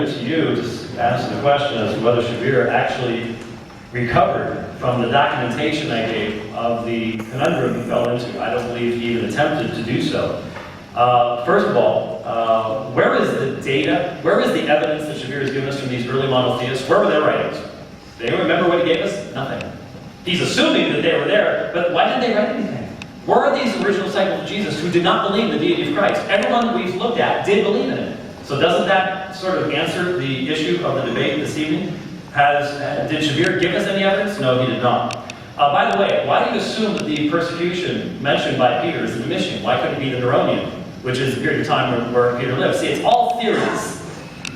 it to you to answer the question as to whether Shabir actually recovered from the documentation I gave of the conundrum he fell into. I don't believe he even attempted to do so. First of all, where is the data? Where is the evidence that Shabir has given us from these early monotheists? Where were their writings? Do anyone remember what he gave us? Nothing. He's assuming that they were there, but why didn't they write anything? Where are these original disciples of Jesus who did not believe in the deity of Christ? Everyone we've looked at did believe in it. So doesn't that sort of answer the issue of the debate this evening? Did Shabir give us any evidence? No, he did not. By the way, why do you assume that the persecution mentioned by Peter is the Domitian? Why couldn't it be the Neronian, which is the period of time where Peter lived? See, it's all theories.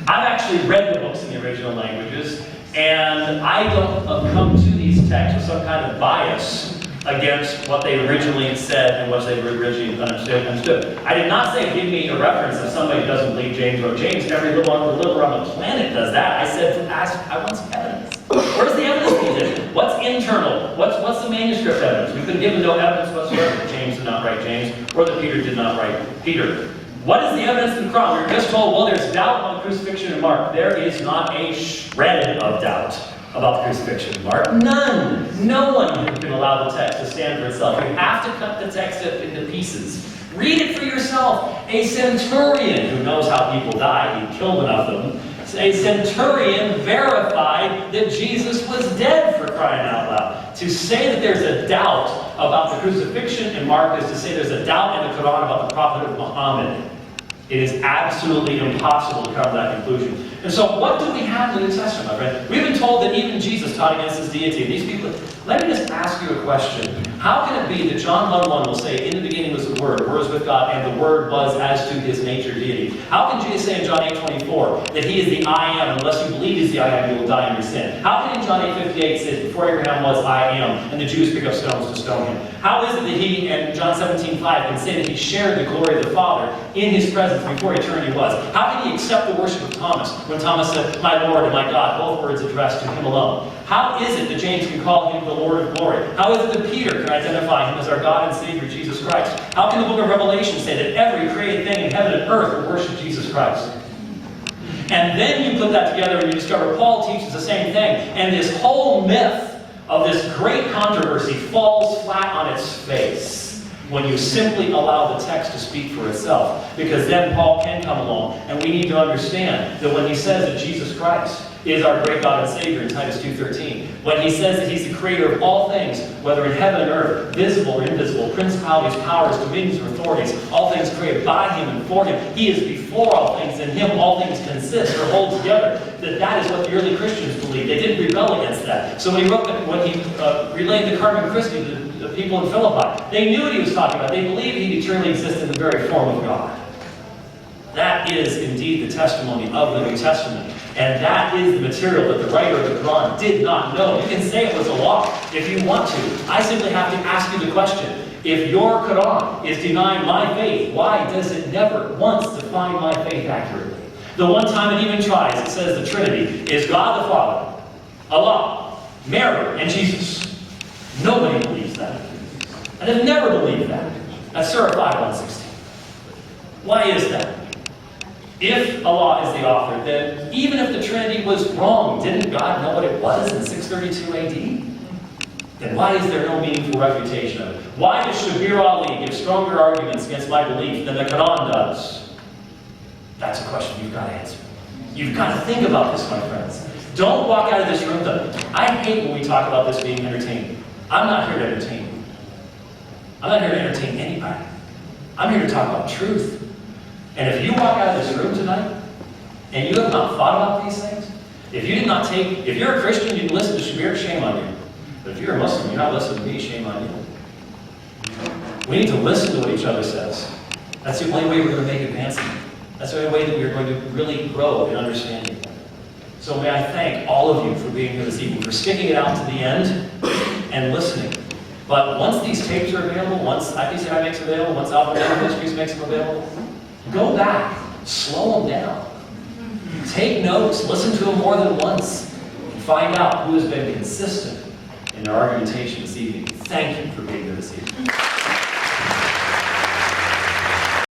I've actually read the books in the original languages, and I don't come to these texts with some kind of bias against what they originally said and what they originally understood. I did not say, give me a reference if somebody doesn't believe James wrote James. Every little on the planet does that. I said, I want some evidence. Where's the evidence needed? What's internal? What's the manuscript evidence? We've been given no evidence whatsoever that James did not write James, or that Peter did not write Peter. What is the evidence in the Quran? We're just told, well, there's doubt on the crucifixion in Mark. There is not a shred of doubt about the crucifixion in Mark. None. No one can allow the text to stand for itself. You have to cut the text up into pieces. Read it for yourself. A centurion who knows how people die, he killed enough of them. A centurion verified that Jesus was dead, for crying out loud. To say that there's a doubt about the crucifixion in Mark is to say there's a doubt in the Quran about the prophet of Muhammad. It is absolutely impossible to come to that conclusion. And so what do we have in the New Testament, my friend? We've been told that even Jesus taught against his deity. And these people, let me just ask you a question. How can it be that John 1:1 will say, in the beginning was the Word was with God, and the Word was as to his nature deity? How can Jesus say in John 8:24 that he is the I am, unless you believe he's the I am, you will die in your sin? How can in John 8:58 say, before Abraham was, I am, and the Jews pick up stones to stone him? How is it that he, in John 17:5, can say that he shared the glory of the Father in his presence before eternity was? How can he accept the worship of Thomas when Thomas said, my Lord and my God, both words addressed to him alone? How is it that James can call him the Lord of glory? How is it that Peter can identify him as our God and Savior, Jesus Christ? How can the book of Revelation say that every created thing in heaven and earth will worship Jesus Christ? And then you put that together and you discover Paul teaches the same thing. And this whole myth of this great controversy falls flat on its face when you simply allow the text to speak for itself. Because then Paul can come along, and we need to understand that when he says that Jesus Christ is our great God and Savior in Titus 2:13, when he says that he's the creator of all things, whether in heaven and earth, visible or invisible, principalities, powers, dominions, or authorities, all things created by him and for him, he is before all things, in him all things consist or hold together, that is what the early Christians believed. They didn't rebel against that. So when he relayed the Carmen Christi to the people in Philippi, they knew what he was talking about. They believed he eternally existed in the very form of God. That is indeed the testimony of the New Testament. And that is the material that the writer of the Quran did not know. You can say it was a law if you want to. I simply have to ask you the question. If your Quran is denying my faith, why does it never once define my faith accurately? The one time it even tries, it says the Trinity is God the Father, Allah, Mary, and Jesus. Nobody believes that. And they've never believed that. That's Surah 5:116. Why is that? If Allah is the author, then even if the Trinity was wrong, didn't God know what it was in 632 AD? Then why is there no meaningful refutation of it? Why does Shabir Ali give stronger arguments against my belief than the Quran does? That's a question you've got to answer. You've got to think about this, my friends. Don't walk out of this room though. I hate when we talk about this being entertaining. I'm not here to entertain you. I'm not here to entertain anybody. I'm here to talk about truth. And if you walk out of this room tonight, and you have not thought about these things, if you're a Christian, you didn't listen to Shabir, shame on you. But if you're a Muslim, you're not listening to me, shame on you. We need to listen to what each other says. That's the only way we're going to make advancement. That's the only way that we're going to really grow in understanding. So may I thank all of you for being here this evening, for sticking it out to the end and listening. But once these tapes are available, once IPCI makes them available, once Alpha Ministries makes them available, go back, slow them down. Take notes, listen to them more than once, and find out who has been consistent in their argumentation this evening. Thank you for being here this evening.